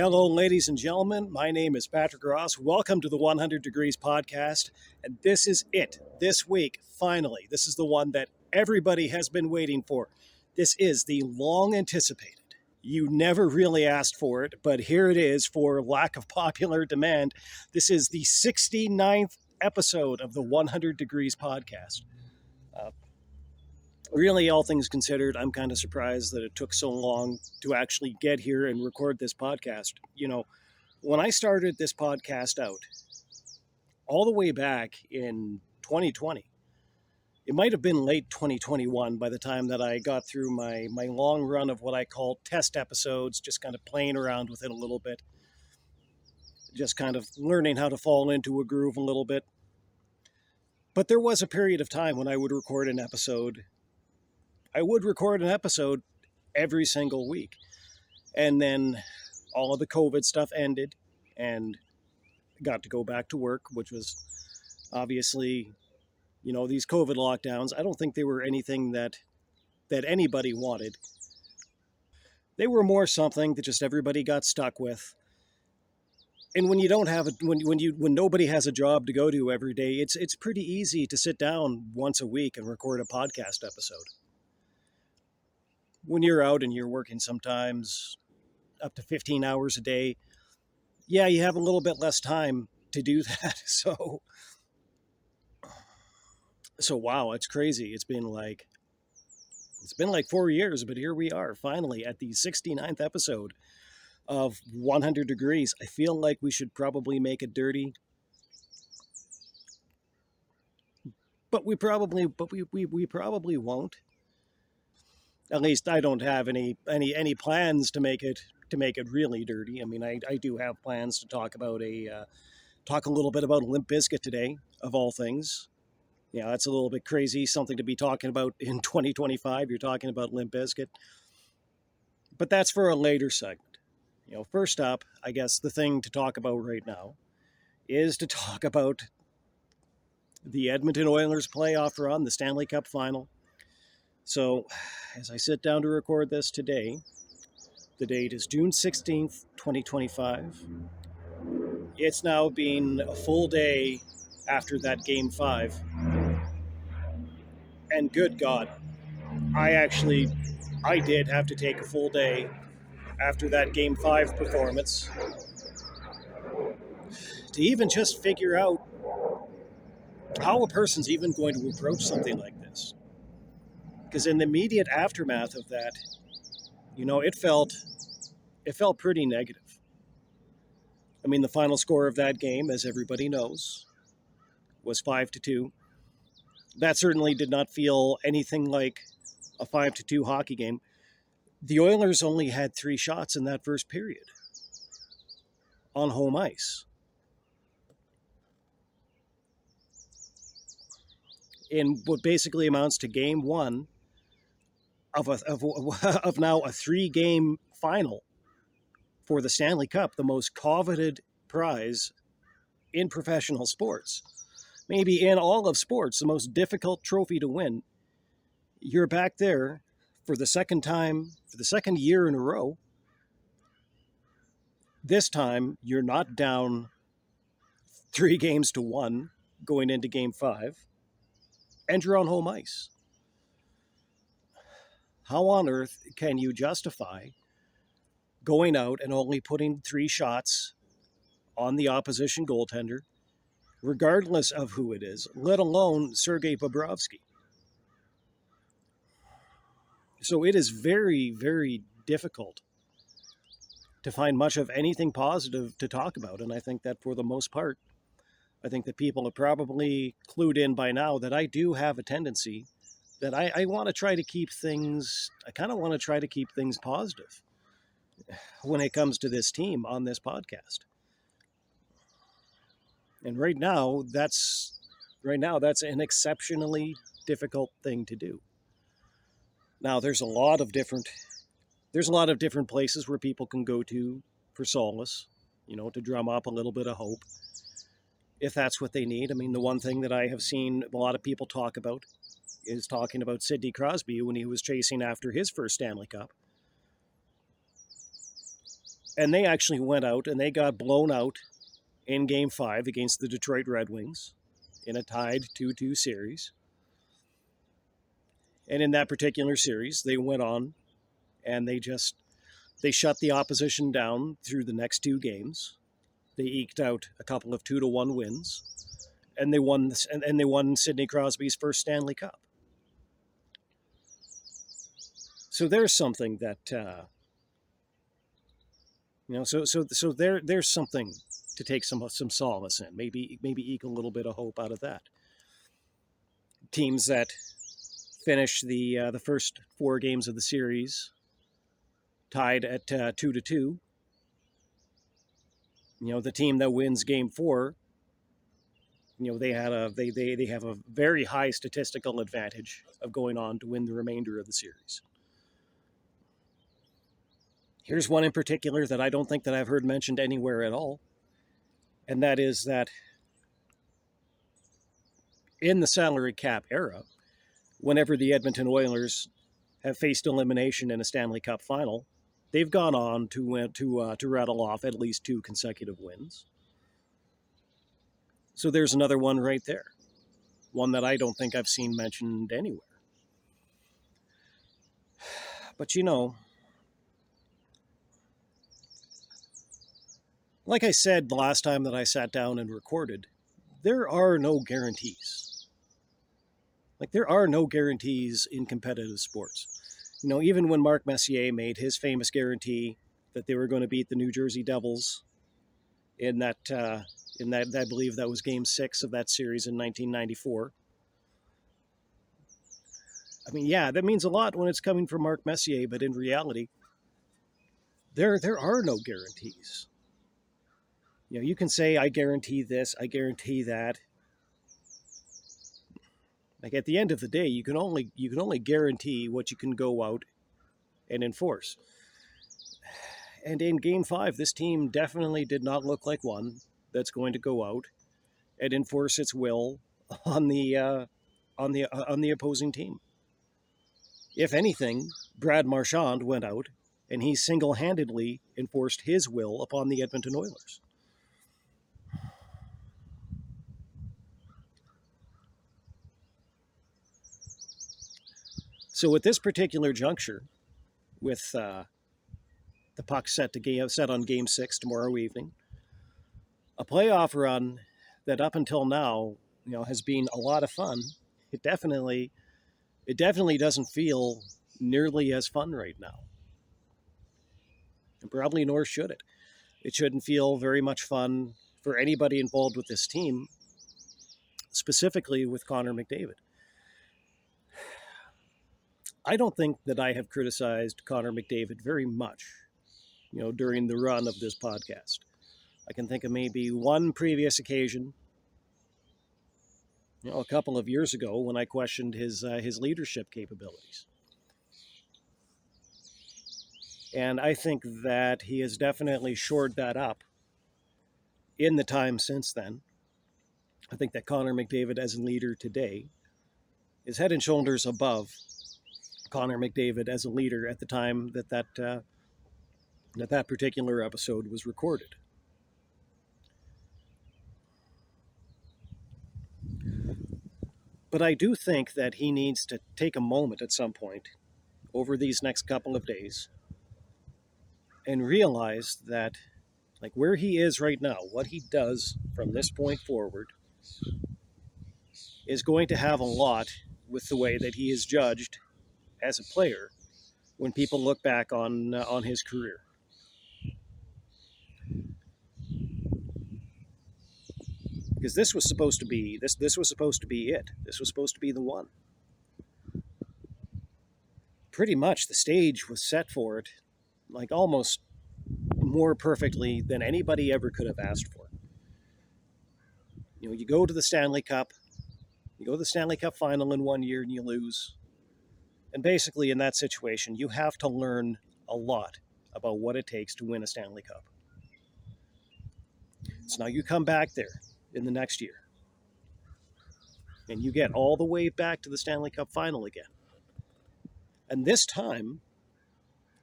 Hello, ladies and gentlemen. My name is Patrick Ross. Welcome to the 100 Degrees podcast. And this is it. This week, finally, this is the one that everybody has been waiting for. This is the long anticipated. You never really asked for it, but here it is for lack of popular demand. This is the 69th episode of the 100 Degrees podcast. Really, all things considered, I'm kind of surprised that it took so long to actually get here and record this podcast. You know, when I started this podcast out, all the way back in 2020, it might have been late 2021 by the time that I got through my long run of what I call test episodes, just kind of playing around with it a little bit, just kind of learning how to fall into a groove a little bit. But there was a period of time when I would record an episode every single week. And then all of the COVID stuff ended and got to go back to work, which was obviously, these COVID lockdowns. I don't think they were anything that anybody wanted. They were more something that just everybody got stuck with. And when you don't have when nobody has a job to go to every day, it's pretty easy to sit down once a week and record a podcast episode. When you're out and you're working sometimes up to 15 hours a day, yeah, you have a little bit less time to do that. So wow, it's crazy. It's been like 4 years, but here we are finally at the 69th episode of 100 Degrees. I feel like we should probably make it dirty, but we probably won't. At least I don't have any plans to make it really dirty. I mean, I do have plans to talk a little bit about Limp Bizkit today, of all things. Yeah, that's a little bit crazy, something to be talking about in 2025. You're talking about Limp Bizkit. But that's for a later segment. First up, I guess the thing to talk about right now is to talk about the Edmonton Oilers playoff run, the Stanley Cup Final. So, as I sit down to record this today, the date is June 16th, 2025. It's now been a full day after that Game 5. And good God, I did have to take a full day after that Game 5 performance to even just figure out how a person's even going to approach something like this. Because in the immediate aftermath of that, it felt pretty negative. I mean, the final score of that game, as everybody knows, was 5-2. That certainly did not feel anything like a 5-2 hockey game. The Oilers only had 3 shots in that first period on home ice. In what basically amounts to Game 1 of now a 3-game final for the Stanley Cup, the most coveted prize in professional sports. Maybe in all of sports, the most difficult trophy to win. You're back there for the second year in a row. This time, you're not down 3-1 going into Game 5, and you're on home ice. How on earth can you justify going out and only putting 3 shots on the opposition goaltender, regardless of who it is, let alone Sergei Bobrovsky? So it is very, very difficult to find much of anything positive to talk about. And I think that for the most part, I think that people are probably clued in by now that I do have a tendency that I want to try to keep things, I kind of want to try to keep things positive when it comes to this team on this podcast. And right now that's an exceptionally difficult thing to do. Now there's a lot of different places where people can go to for solace, to drum up a little bit of hope, if that's what they need. I mean, the one thing that I have seen a lot of people talk about is talking about Sidney Crosby when he was chasing after his first Stanley Cup. And they actually went out and they got blown out in Game 5 against the Detroit Red Wings in a tied 2-2 series. And in that particular series, they went on and they shut the opposition down through the next 2 games. They eked out a couple of 2-1 wins, and they won Sidney Crosby's first Stanley Cup. So there's something that there's something to take some solace in. Maybe eke a little bit of hope out of that. Teams that finish the first 4 games of the series tied at 2-2. The team that wins Game 4, they have a very high statistical advantage of going on to win the remainder of the series. Here's one in particular that I don't think that I've heard mentioned anywhere at all, and that is that in the salary cap era, whenever the Edmonton Oilers have faced elimination in a Stanley Cup Final, they've gone on to rattle off at least 2 consecutive wins. So there's another one right there, one that I don't think I've seen mentioned anywhere. But like I said the last time that I sat down and recorded, there are no guarantees. There are no guarantees in competitive sports. Even when Mark Messier made his famous guarantee that they were going to beat the New Jersey Devils in that, I believe that was Game 6 of that series in 1994. I mean, yeah, that means a lot when it's coming from Mark Messier, but in reality, there are no guarantees. You can say, I guarantee this, I guarantee that. At the end of the day, you can only guarantee what you can go out and enforce. And in Game 5, this team definitely did not look like one that's going to go out and enforce its will on the opposing team. If anything, Brad Marchand went out and he single-handedly enforced his will upon the Edmonton Oilers. So at this particular juncture, with the puck set on Game 6 tomorrow evening, a playoff run that up until now, has been a lot of fun. It definitely doesn't feel nearly as fun right now. And probably nor should it. It shouldn't feel very much fun for anybody involved with this team, specifically with Connor McDavid. I don't think that I have criticized Connor McDavid very much, during the run of this podcast. I can think of maybe one previous occasion, a couple of years ago, when I questioned his leadership capabilities. And I think that he has definitely shored that up in the time since then. I think that Connor McDavid as a leader today is head and shoulders above Connor McDavid as a leader at the time that particular episode was recorded. But I do think that he needs to take a moment at some point over these next couple of days and realize that, where he is right now, what he does from this point forward is going to have a lot with the way that he is judged as a player when people look back on his career. Because this was supposed to be it. This was supposed to be the one. Pretty much the stage was set for it, almost more perfectly than anybody ever could have asked for. You go to the Stanley Cup, you go to the Stanley Cup Final in one year and you lose. And basically in that situation, you have to learn a lot about what it takes to win a Stanley Cup. So now you come back there in the next year and you get all the way back to the Stanley Cup Final again. And this time,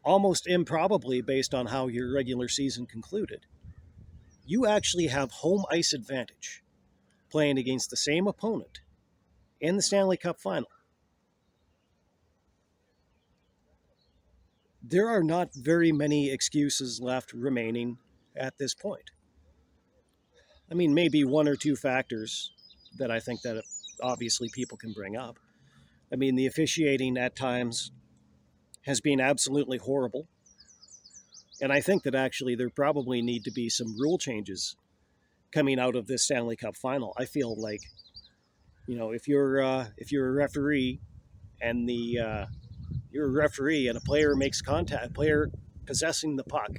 almost improbably based on how your regular season concluded, you actually have home ice advantage playing against the same opponent in the Stanley Cup Final. There are not very many excuses left remaining at this point. I mean, maybe one or two factors that I think that obviously people can bring up. I mean, the officiating at times has been absolutely horrible. And I think that actually there probably need to be some rule changes coming out of this Stanley Cup Final. I feel like, if you're a referee and you're a referee and a player makes contact, a player possessing the puck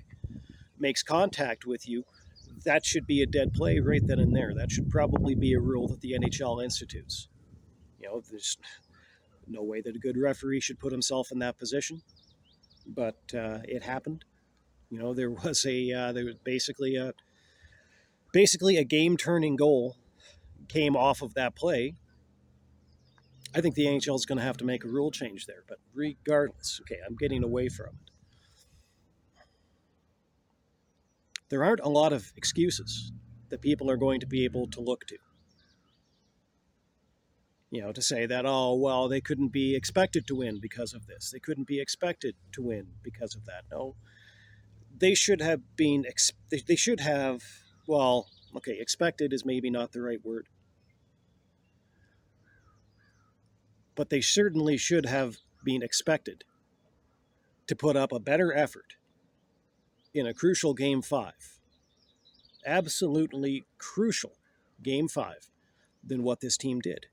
makes contact with you, that should be a dead play right then and there. That should probably be a rule that the NHL institutes. There's no way that a good referee should put himself in that position, but it happened. There was basically a game-turning goal came off of that play. I think the NHL is going to have to make a rule change there, but regardless, okay, I'm getting away from it. There aren't a lot of excuses that people are going to be able to look to. To say that, oh, well, they couldn't be expected to win because of this. They couldn't be expected to win because of that. No. They should have been, well, okay, expected is maybe not the right word. But they certainly should have been expected to put up a better effort in a crucial Game 5. Absolutely crucial Game 5 than what this team did.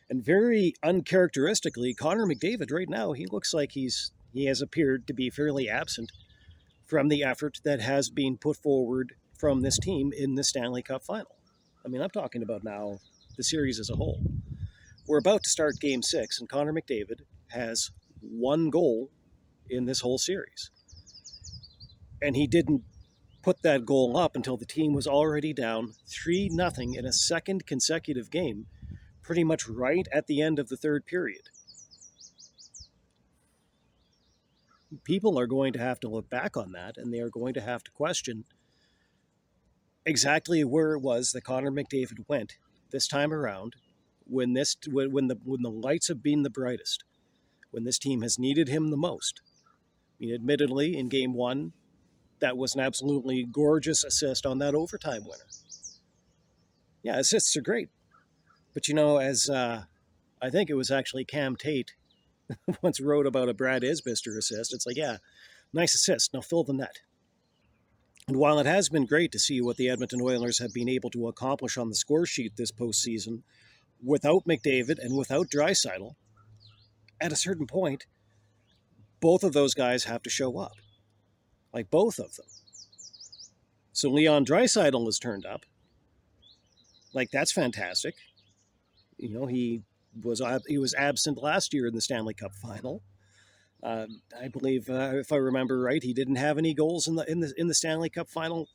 And very uncharacteristically, Connor McDavid right now, he looks like he has appeared to be fairly absent from the effort that has been put forward from this team in the Stanley Cup Final. I mean, I'm talking about now the series as a whole. We're about to start Game 6, and Connor McDavid has one goal in this whole series. And he didn't put that goal up until the team was already down 3-0 in a second consecutive game, pretty much right at the end of the third period. People are going to have to look back on that, and they are going to have to question exactly where it was that Connor McDavid went this time around when the lights have been the brightest, when this team has needed him the most. I mean, admittedly, in Game 1, that was an absolutely gorgeous assist on that overtime winner. Yeah, assists are great. But as I think it was actually Cam Tate once wrote about a Brad Isbister assist, it's like, yeah, nice assist, now fill the net. And while it has been great to see what the Edmonton Oilers have been able to accomplish on the score sheet this postseason, without McDavid and without Draisaitl, at a certain point, both of those guys have to show up. Like, both of them. So Leon Draisaitl has turned up. Like, that's fantastic. He was absent last year in the Stanley Cup Final. I believe, if I remember right, he didn't have any goals in the Stanley Cup Final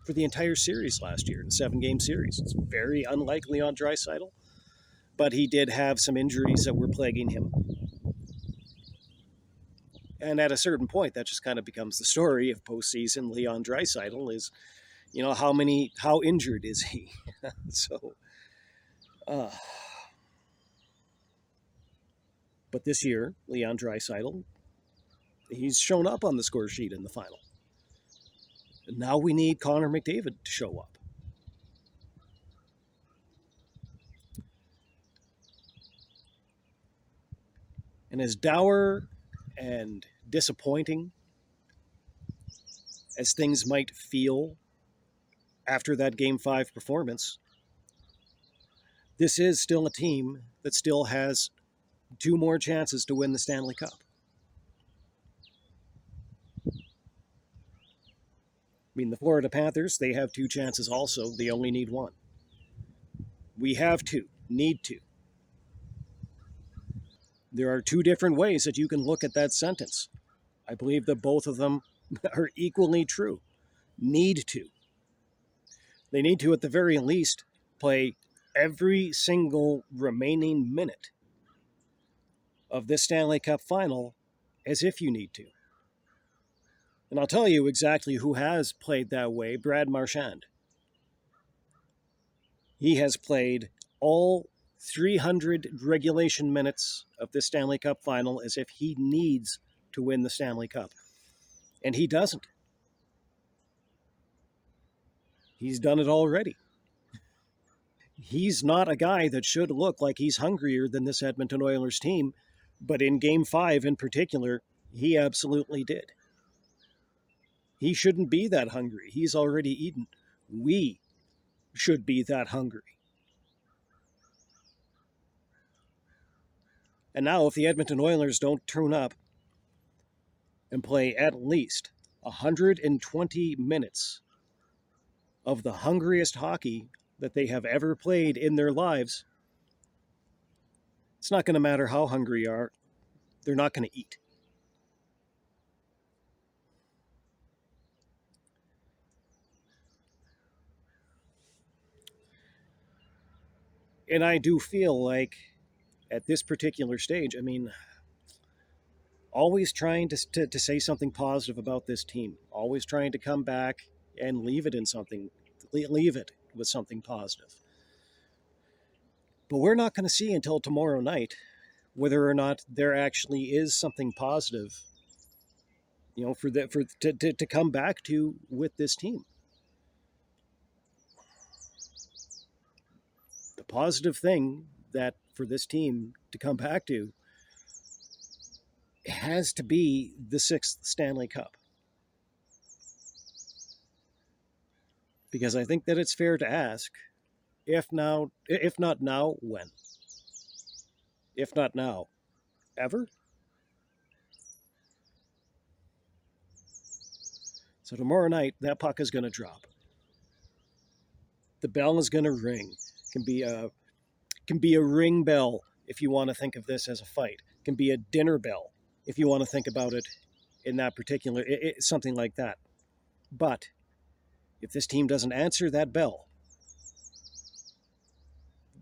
for the entire series last year, the 7-game series. It's very unlikely on Draisaitl, but he did have some injuries that were plaguing him. And at a certain point, that just kind of becomes the story of postseason Leon Draisaitl is, how injured is he? So, but this year, Leon Draisaitl, he's shown up on the score sheet in the final. And now we need Connor McDavid to show up. And as dour and disappointing as things might feel after that Game 5 performance, this is still a team that still has 2 more chances to win the Stanley Cup. I mean, the Florida Panthers, they have 2 chances also. They only need 1. We have 2, need 2. There are 2 different ways that you can look at that sentence. I believe that both of them are equally true. Need to. They need to, at the very least, play every single remaining minute of this Stanley Cup Final as if you need to. And I'll tell you exactly who has played that way: Brad Marchand. He has played all 300 regulation minutes of the Stanley Cup Final as if he needs to win the Stanley Cup. And he doesn't. He's done it already. He's not a guy that should look like he's hungrier than this Edmonton Oilers team, but in Game 5 in particular, he absolutely did. He shouldn't be that hungry. He's already eaten. We should be that hungry. And now, if the Edmonton Oilers don't turn up and play at least 120 minutes of the hungriest hockey that they have ever played in their lives, it's not going to matter how hungry you are. They're not going to eat. And I do feel like at this particular stage, I mean, always trying to say something positive about this team, always trying to come back and leave it with something positive. But we're not going to see until tomorrow night whether or not there actually is something positive, to come back to with this team. The positive thing that for this team to come back to has to be the 6th Stanley Cup. Because I think that it's fair to ask, if not now, when? If not now, ever? So tomorrow night, that puck is going to drop. The bell is going to ring. It can be a ring bell if you want to think of this as a fight. It can be a dinner bell if you want to think about it in that particular, something like that. But if this team doesn't answer that bell,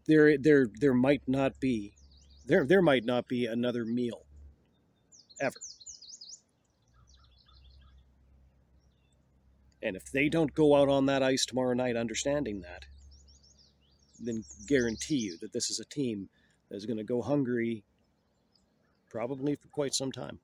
there might not be another meal ever. And if they don't go out on that ice tomorrow night understanding that, then guarantee you that this is a team that's going to go hungry probably for quite some time.